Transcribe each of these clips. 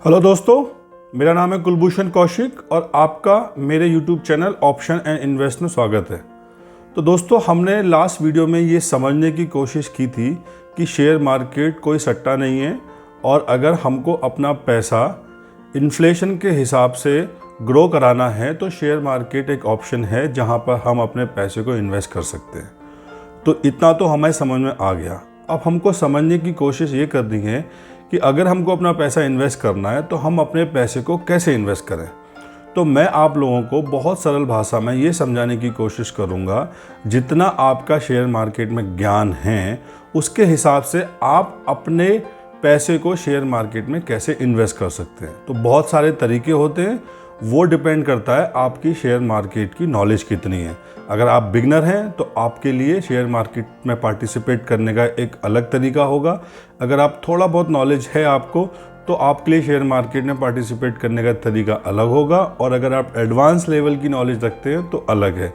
Hello दोस्तों, मेरा नाम है कुलभूषण कौशिक और आपका मेरे YouTube channel option and invest में स्वागत है। तो दोस्तों, हमने लास्ट वीडियो में ये समझने की कोशिश की थी कि शेयर मार्केट कोई सट्टा नहीं है और अगर हमको अपना पैसा इन्फ्लेशन के हिसाब से ग्रो कराना है तो शेयर मार्केट एक ऑप्शन है जहां पर हम अपने पैसे को इन्वेस्ट कर सकते हैं। तो इतना तो हमें समझ में आ गया। अब हमको समझने की कोशिश ये करनी है कि अगर हमको अपना पैसा इन्वेस्ट करना है तो हम अपने पैसे को कैसे इन्वेस्ट करें। तो मैं आप लोगों को बहुत सरल भाषा में ये समझाने की कोशिश करूँगा, जितना आपका शेयर मार्केट में ज्ञान है उसके हिसाब से आप अपने पैसे को शेयर मार्केट में कैसे इन्वेस्ट कर सकते हैं। तो बहुत सारे तरीके होते हैं, वो डिपेंड करता है आपकी शेयर मार्केट की नॉलेज कितनी है। अगर आप बिगनर हैं तो आपके लिए शेयर मार्केट में पार्टिसिपेट करने का एक अलग तरीका होगा। अगर आप थोड़ा बहुत नॉलेज है आपको तो आपके लिए शेयर मार्केट में पार्टिसिपेट करने का तरीका अलग होगा, और अगर आप एडवांस लेवल की नॉलेज रखते हैं तो अलग है।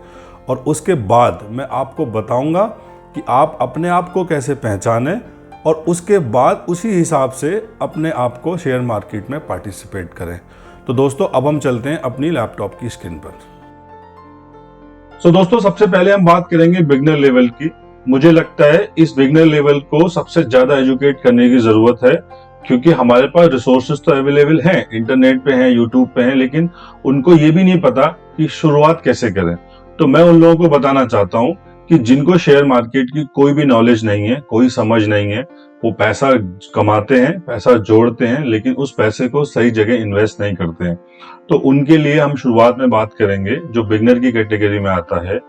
और उसके बाद मैं आपको बताऊंगा कि आप अपने आप को कैसे पहचानें और उसके बाद उसी हिसाब से अपने आप को शेयर मार्केट में पार्टिसिपेट करें। तो दोस्तों, अब हम चलते हैं अपनी लैपटॉप की स्क्रीन पर। दोस्तों, सबसे पहले हम बात करेंगे बिगनर लेवल की। मुझे लगता है इस बिगनर लेवल को सबसे ज्यादा एजुकेट करने की जरूरत है, क्योंकि हमारे पास रिसोर्सेज तो अवेलेबल हैं, इंटरनेट पे हैं, यूट्यूब पे हैं, लेकिन उनको ये भी नहीं पता कि शुरुआत कैसे करें। तो मैं उन लोगों को बताना चाहता हूं कि जिनको शेयर मार्केट की कोई भी नॉलेज नहीं है, कोई समझ नहीं है, वो पैसा कमाते हैं, पैसा जोड़ते हैं, लेकिन उस पैसे को सही जगह इन्वेस्ट नहीं करते हैं। तो उनके लिए हम शुरुआत में बात करेंगे, जो बिगनर की कैटेगरी में आता है,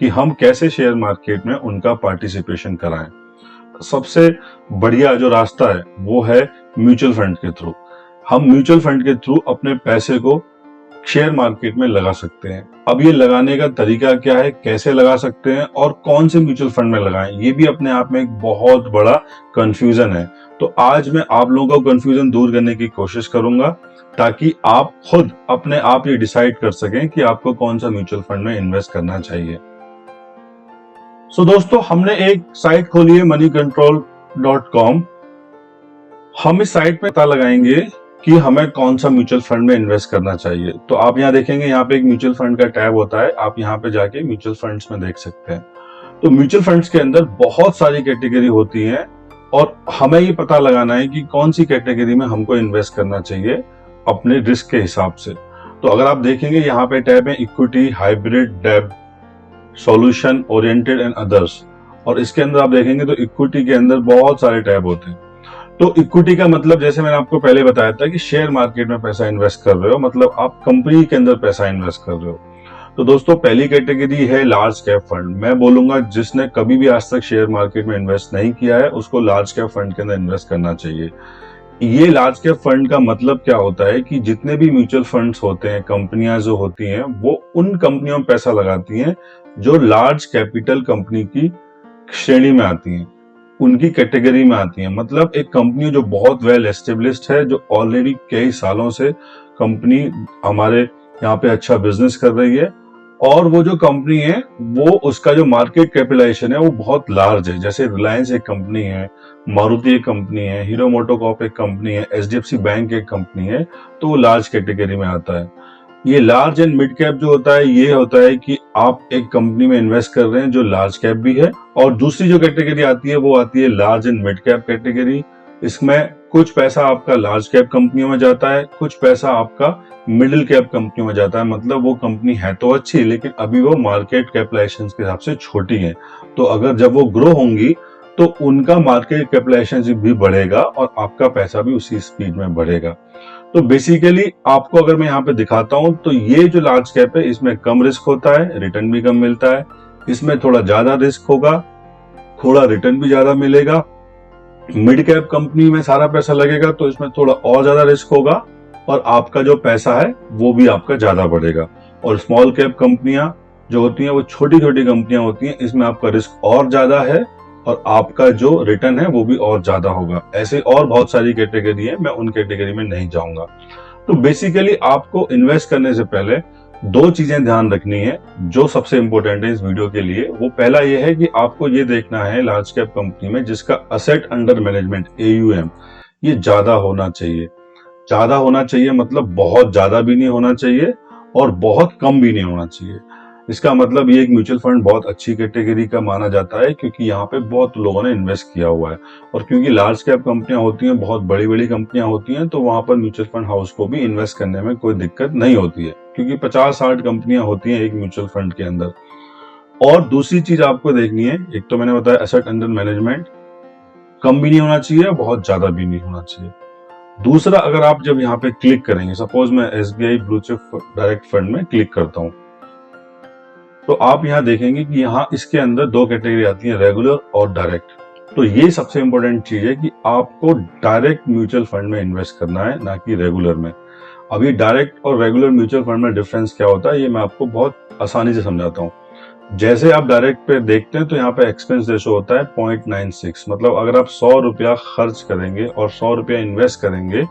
कि हम कैसे शेयर मार्केट में उनका पार्टिसिपेशन कराएं। सबसे बढ़िया जो रास्ता है वो है म्यूचुअल फंड के थ्रू। हम म्यूचुअल फंड के थ्रू अपने पैसे को शेयर मार्केट में लगा सकते हैं। अब ये लगाने का तरीका क्या है, कैसे लगा सकते हैं और कौन से म्यूचुअल फंड में लगाएं, ये भी अपने आप में एक बहुत बड़ा कंफ्यूजन है। तो आज मैं आप लोगों का कंफ्यूजन दूर करने की कोशिश करूंगा, ताकि आप खुद अपने आप ये डिसाइड कर सकें कि आपको कौन सा म्यूचुअल फंड में इन्वेस्ट करना चाहिए। दोस्तों, हमने एक साइट खोली है moneycontrol.com। हम इस साइट पे पता लगाएंगे कि हमें कौन सा म्यूचुअल फंड में इन्वेस्ट करना चाहिए। तो आप यहाँ देखेंगे, यहाँ पे एक म्यूचुअल फंड का टैब होता है, आप यहाँ पे जाके म्यूचुअल फंड्स में देख सकते हैं। तो म्यूचुअल फंड्स के अंदर बहुत सारी कैटेगरी होती है और हमें ये पता लगाना है कि कौन सी कैटेगरी में हमको इन्वेस्ट करना चाहिए अपने रिस्क के हिसाब से। तो अगर आप देखेंगे, यहाँ पे टैब है इक्विटी, हाइब्रिड, डेब्ट, सॉल्यूशन ओरिएंटेड एंड अदर्स। और इसके अंदर आप देखेंगे तो इक्विटी के अंदर बहुत सारे टैब होते हैं। तो इक्विटी का मतलब, जैसे मैंने आपको पहले बताया था कि शेयर मार्केट में पैसा इन्वेस्ट कर रहे हो, मतलब आप कंपनी के अंदर पैसा इन्वेस्ट कर रहे हो। तो दोस्तों, पहली कैटेगरी है लार्ज कैप फंड। मैं बोलूंगा जिसने कभी भी आज तक शेयर मार्केट में इन्वेस्ट नहीं किया है उसको लार्ज कैप फंड के अंदर इन्वेस्ट करना चाहिए। ये लार्ज कैप फंड का मतलब क्या होता है कि जितने भी म्यूचुअल फंड्स होते हैं, कंपनियां जो होती हैं, वो उन कंपनियों में पैसा लगाती हैं जो लार्ज कैपिटल कंपनी की श्रेणी में आती हैं, उनकी कैटेगरी में आती है। मतलब एक कंपनी जो बहुत वेल एस्टेब्लिश्ड है, जो ऑलरेडी कई सालों से कंपनी हमारे यहाँ पे अच्छा बिजनेस कर रही है, और वो जो कंपनी है वो उसका जो मार्केट कैपिटलाइजेशन है वो बहुत लार्ज है। जैसे रिलायंस एक कंपनी है, मारुति एक कंपनी है, हीरो मोटोकॉर्प एक कंपनी है, एचडीएफसी बैंक एक कंपनी है, तो वो लार्ज कैटेगरी में आता है। ये लार्ज एंड मिड कैप जो होता है, ये होता है कि आप एक कंपनी में इन्वेस्ट कर रहे हैं जो लार्ज कैप भी है। और दूसरी जो कैटेगरी आती है वो आती है large and mid cap category. इसमें कुछ पैसा आपका लार्ज कैप कंपनियों में जाता है, कुछ पैसा आपका मिडिल कैप कंपनियों में जाता है। मतलब वो कंपनी है तो अच्छी, लेकिन अभी वो मार्केट कैपिटलाइजेशन के हिसाब से छोटी है। तो अगर जब वो ग्रो होंगी तो उनका मार्केट कैपिटलाइजेशन भी बढ़ेगा और आपका पैसा भी उसी स्पीड में बढ़ेगा। तो बेसिकली आपको अगर मैं यहाँ पे दिखाता हूं, तो ये जो लार्ज कैप है इसमें कम रिस्क होता है, रिटर्न भी कम मिलता है। इसमें थोड़ा ज्यादा रिस्क होगा, थोड़ा रिटर्न भी ज्यादा मिलेगा। मिड कैप कंपनी में सारा पैसा लगेगा तो इसमें थोड़ा और ज्यादा रिस्क होगा और आपका जो पैसा है वो भी आपका ज्यादा बढ़ेगा। और स्मॉल कैप कंपनियां जो होती हैं वो छोटी छोटी कंपनियां होती हैं, इसमें आपका रिस्क और ज्यादा है और आपका जो रिटर्न है वो भी और ज्यादा होगा। ऐसे और बहुत सारी कैटेगरी है, मैं उन कैटेगरी में नहीं जाऊंगा। तो बेसिकली आपको इन्वेस्ट करने से पहले दो चीजें ध्यान रखनी है जो सबसे इंपॉर्टेंट है इस वीडियो के लिए। वो पहला ये है कि आपको ये देखना है लार्ज कैप कंपनी में जिसका असेट अंडर मैनेजमेंट AUM ये ज्यादा होना चाहिए। ज्यादा होना चाहिए, मतलब बहुत ज्यादा भी नहीं होना चाहिए और बहुत कम भी नहीं होना चाहिए। इसका मतलब ये एक म्यूचुअल फंड बहुत अच्छी कैटेगरी का माना जाता है, क्योंकि यहाँ पे बहुत लोगों ने इन्वेस्ट किया हुआ है। और क्योंकि लार्ज कैप कंपनियां होती हैं, बहुत बड़ी बड़ी कंपनियां होती हैं, तो वहां पर म्यूचुअल फंड हाउस को भी इन्वेस्ट करने में कोई दिक्कत नहीं होती है, क्योंकि 50-60 कंपनियां होती हैं एक म्यूचुअल फंड के अंदर। और दूसरी चीज आपको देखनी है, एक तो मैंने बताया एसेट अंडर मैनेजमेंट कम भी नहीं होना चाहिए, बहुत ज्यादा भी नहीं होना चाहिए। दूसरा, अगर आप जब यहाँ पे क्लिक करेंगे, सपोज मैं SBI blue chip direct fund में क्लिक करता हूं, तो आप यहाँ देखेंगे कि यहाँ इसके अंदर दो कैटेगरी आती है, रेगुलर और डायरेक्ट। तो ये सबसे इंपॉर्टेंट चीज है कि आपको डायरेक्ट म्यूचुअल फंड में इन्वेस्ट करना है, ना कि रेगुलर में। अभी डायरेक्ट और रेगुलर म्यूचुअल फंड में डिफरेंस क्या होता है, ये मैं आपको बहुत आसानी से समझाता हूँ। जैसे आप डायरेक्ट पे देखते हैं तो यहाँ पे एक्सपेंस रेशो होता है 0.96, मतलब अगर आप 100 रुपया खर्च करेंगे और 100 रुपया इन्वेस्ट करेंगे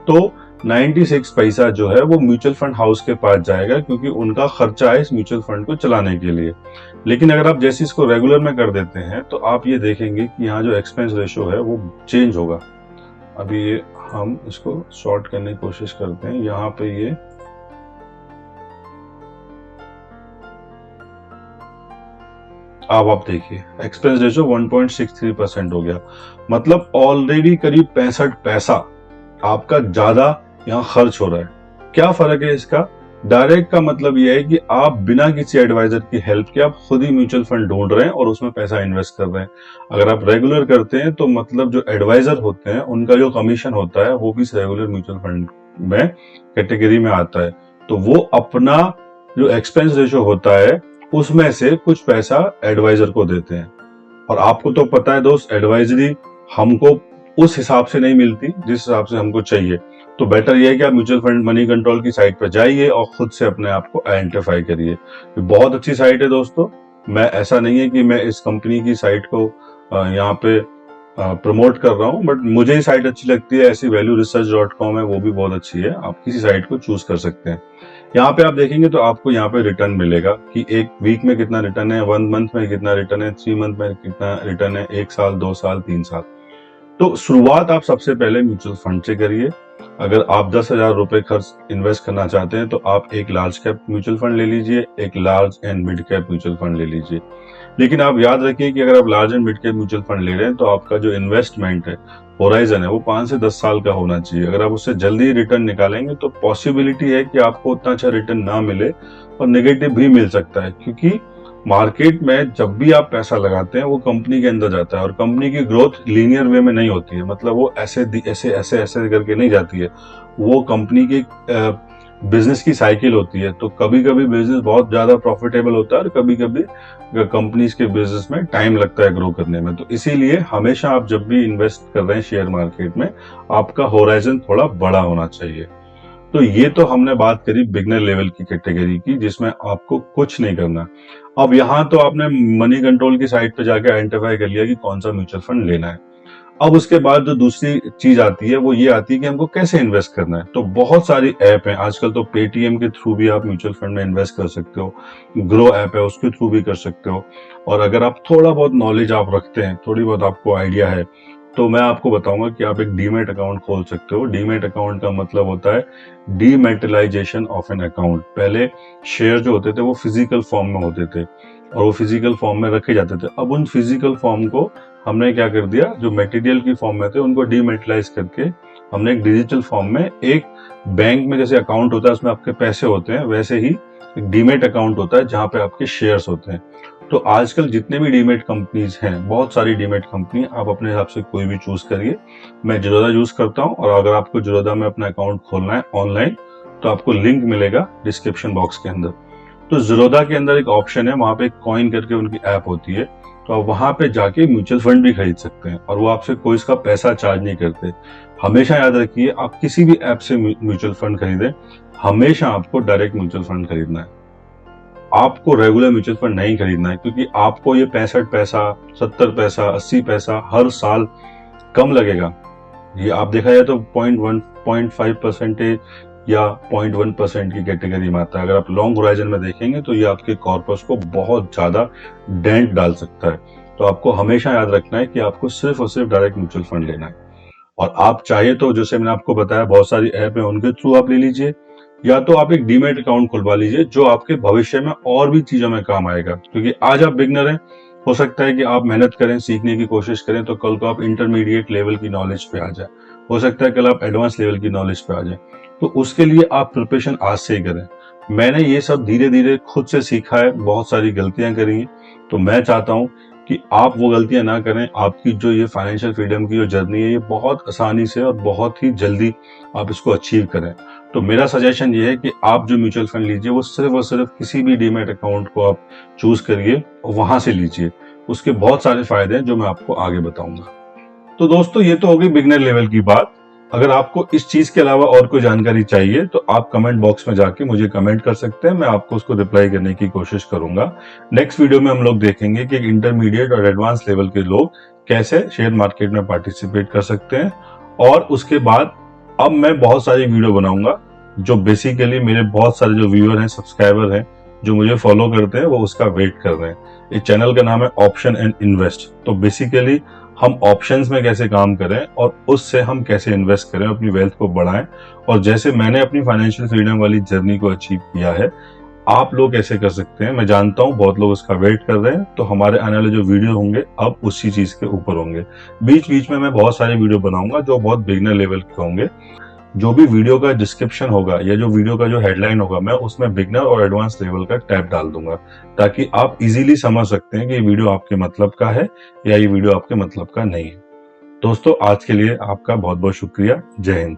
तो 96 पैसा जो है वो म्यूचुअल फंड हाउस के पास जाएगा, क्योंकि उनका खर्चा है इस म्यूचुअल फंड को चलाने के लिए। लेकिन अगर आप जैसे इसको रेगुलर में कर देते हैं तो आप ये देखेंगे कि यहाँ जो एक्सपेंस रेशो है वो चेंज होगा। अभी ये हम इसको शॉर्ट करने की कोशिश करते हैं। यहाँ पे ये अब आप देखिए एक्सपेंस रेशो 1.63% हो गया, मतलब ऑलरेडी करीब 65 पैसा आपका ज्यादा यहाँ खर्च हो रहा है। क्या फर्क है इसका? डायरेक्ट का मतलब यह है कि आप बिना किसी एडवाइजर की हेल्प के आप खुद ही म्यूचुअल फंड ढूंढ रहे हैं और उसमें पैसा इन्वेस्ट कर रहे हैं। अगर आप रेगुलर करते हैं तो मतलब जो एडवाइजर होते हैं उनका जो कमीशन होता है वो भी इस रेगुलर म्यूचुअल फंड में कैटेगरी में आता है। तो वो अपना जो एक्सपेंस रेशो होता है उसमें से कुछ पैसा एडवाइजर को देते हैं। और आपको तो पता है दोस्त, एडवाइजरी हमको उस हिसाब से नहीं मिलती जिस हिसाब से हमको चाहिए। तो बेटर यह है कि आप म्यूचुअल फंड मनी कंट्रोल की साइट पर जाइए और खुद से अपने आप को आइडेंटिफाई करिए। बहुत अच्छी साइट है दोस्तों। मैं ऐसा नहीं है कि मैं इस कंपनी की साइट को यहाँ पे प्रमोट कर रहा हूँ, बट मुझे ही साइट अच्छी लगती है। ऐसी valueresearch.com है, वो भी बहुत अच्छी है। आप किसी साइट को चूज कर सकते हैं। यहाँ पे आप देखेंगे तो आपको यहाँ पे रिटर्न मिलेगा कि एक वीक में कितना रिटर्न है, 1 मंथ में कितना रिटर्न है, 3 मंथ में कितना रिटर्न है, 1 साल, 2 साल, 3 साल। तो शुरुआत आप सबसे पहले म्यूचुअल फंड से करिए। अगर आप 10,000 रुपए खर्च इन्वेस्ट करना चाहते हैं तो आप एक लार्ज कैप म्यूचुअल फंड ले लीजिए, एक large and mid cap mutual fund ले लीजिए। लेकिन आप याद रखिए कि अगर आप large and mid cap mutual fund ले रहे हैं तो आपका जो इन्वेस्टमेंट है, होराइजन है, वो 5 से 10 साल का होना चाहिए। अगर आप उससे जल्दी रिटर्न निकालेंगे तो पॉसिबिलिटी है कि आपको उतना अच्छा रिटर्न ना मिले और नेगेटिव भी मिल सकता है, क्योंकि मार्केट में जब भी आप पैसा लगाते हैं वो कंपनी के अंदर जाता है और कंपनी की ग्रोथ लीनियर वे में नहीं होती है, मतलब वो ऐसे ऐसे ऐसे ऐसे करके नहीं जाती है। वो कंपनी की बिजनेस की साइकिल होती है। तो कभी कभी बिजनेस बहुत ज्यादा प्रॉफिटेबल होता है और कभी कभी कंपनीज के बिजनेस में टाइम लगता है ग्रो करने में। तो इसीलिए हमेशा आप जब भी इन्वेस्ट कर रहे हैं शेयर मार्केट में, आपका होराइजन थोड़ा बड़ा होना चाहिए। तो ये तो हमने बात करी बिगनर लेवल की कैटेगरी की, जिसमें आपको कुछ नहीं करना। अब यहाँ तो आपने मनी कंट्रोल की साइट पे जाके आइडेंटिफाई कर लिया कि कौन सा म्यूचुअल फंड लेना है। अब उसके बाद जो दूसरी चीज आती है वो ये आती है कि हमको कैसे इन्वेस्ट करना है। तो बहुत सारी ऐप हैं आजकल। तो पेटीएम के थ्रू भी आप म्यूचुअल फंड में इन्वेस्ट कर सकते हो, ग्रो ऐप है उसके थ्रू भी कर सकते हो। और अगर आप थोड़ा बहुत नॉलेज आप रखते हैं, थोड़ी बहुत आपको आइडिया है, तो मैं आपको बताऊंगा कि आप एक डीमेट अकाउंट खोल सकते हो। डीमेट अकाउंट का मतलब होता है डीमेटलाइजेशन ऑफ एन अकाउंट। पहले शेयर जो होते थे वो फिजिकल फॉर्म में होते थे और वो फिजिकल फॉर्म में रखे जाते थे। अब उन फिजिकल फॉर्म को हमने क्या कर दिया, जो मटेरियल की फॉर्म में थे उनको डीमेटलाइज करके हमने एक डिजिटल फॉर्म में, एक बैंक में जैसे अकाउंट होता है उसमें आपके पैसे होते हैं, वैसे ही एक डीमेट अकाउंट होता है जहां पे आपके शेयर्स होते हैं। तो आजकल जितने भी डीमेट कंपनीज हैं, बहुत सारी डीमेट कंपनी, आप अपने हिसाब से कोई भी चूज करिए। मैं जिरोधा यूज करता हूँ और अगर आपको जिरोधा में अपना अकाउंट खोलना है ऑनलाइन तो आपको लिंक मिलेगा डिस्क्रिप्शन बॉक्स के अंदर। तो जिरोधा के अंदर एक ऑप्शन है, वहां पे कॉइन करके उनकी ऐप होती है, तो आप वहां पे जाके म्यूचुअल फंड भी खरीद सकते हैं और वो आपसे कोई इसका पैसा चार्ज नहीं करते। हमेशा याद रखिए, आप किसी भी ऐप से म्यूचुअल फंड खरीदें, हमेशा आपको डायरेक्ट म्यूचुअल फंड खरीदना है। आपको रेगुलर म्यूचुअल फंड नहीं खरीदना है, क्योंकि आपको ये 65 पैसा, 70 पैसा, 80 पैसा हर साल कम लगेगा। ये आप देखा जाए तो 0.5% या 0.1% की कैटेगरी में आता है। अगर आप लॉन्ग होराइजन में देखेंगे तो ये आपके कॉर्पस को बहुत ज्यादा डेंट डाल सकता है। तो आपको हमेशा याद रखना है कि आपको सिर्फ और सिर्फ डायरेक्ट म्यूचुअल फंड लेना है। और आप चाहे तो जैसे मैंने आपको बताया बहुत सारी ऐप है, उनके थ्रू आप ले लीजिए, या तो आप एक डीमैट अकाउंट खुलवा लीजिए जो आपके भविष्य में और भी चीजों में काम आएगा। क्योंकि आज आप बिगनर हैं, हो सकता है कि आप मेहनत करें, सीखने की कोशिश करें, तो कल को आप इंटरमीडिएट लेवल की नॉलेज पे आ जाए, हो सकता है कल आप एडवांस लेवल की नॉलेज पे आ जाए। तो उसके लिए आप प्रिपरेशन आज से ही करें। मैंने ये सब धीरे धीरे खुद से सीखा है, बहुत सारी गलतियां करी हैं, तो मैं चाहता हूं कि आप वो गलतियां ना करें। आपकी जो ये फाइनेंशियल फ्रीडम की जो जर्नी है, ये बहुत आसानी से और बहुत ही जल्दी आप इसको अचीव करें। तो मेरा सजेशन ये है कि आप जो म्यूचुअल फंड लीजिए वो सिर्फ और सिर्फ किसी भी डीमैट अकाउंट को आप चूज करिए और वहां से लीजिए। उसके बहुत सारे फायदे हैं जो मैं आपको आगे बताऊंगा। तो दोस्तों, ये तो हो गई बिगनर लेवल की बात। अगर आपको इस चीज के अलावा और कोई जानकारी चाहिए तो आप कमेंट बॉक्स में जाके मुझे कमेंट कर सकते हैं, मैं आपको उसको रिप्लाई करने की कोशिश करूंगा। नेक्स्ट वीडियो में हम लोग देखेंगे कि इंटरमीडिएट और एडवांस लेवल के लोग कैसे शेयर मार्केट में पार्टिसिपेट कर सकते हैं। और उसके बाद अब मैं बहुत सारी वीडियो बनाऊंगा जो बेसिकली मेरे बहुत सारे जो व्यूअर हैं, सब्सक्राइबर हैं, जो मुझे फॉलो करते हैं, वो उसका वेट कर रहे हैं। इस चैनल का नाम है ऑप्शन एंड इन्वेस्ट। तो बेसिकली हम ऑप्शंस में कैसे काम करें और उससे हम कैसे इन्वेस्ट करें, अपनी वेल्थ को बढ़ाएं, और जैसे मैंने अपनी फाइनेंशियल फ्रीडम वाली जर्नी को अचीव किया है, आप लोग कैसे कर सकते हैं। मैं जानता हूं बहुत लोग उसका वेट कर रहे हैं, तो हमारे आने वाले जो वीडियो होंगे अब उसी चीज के ऊपर होंगे। बीच बीच में मैं बहुत सारे वीडियो बनाऊंगा जो बहुत बिगिनर लेवल के होंगे। जो भी वीडियो का डिस्क्रिप्शन होगा या जो वीडियो का जो हेडलाइन होगा, मैं उसमें बिगनर और एडवांस लेवल का टैब डाल दूंगा, ताकि आप इजीली समझ सकते हैं कि ये वीडियो आपके मतलब का है या ये वीडियो आपके मतलब का नहीं है। दोस्तों, आज के लिए आपका बहुत बहुत शुक्रिया। जय हिंद।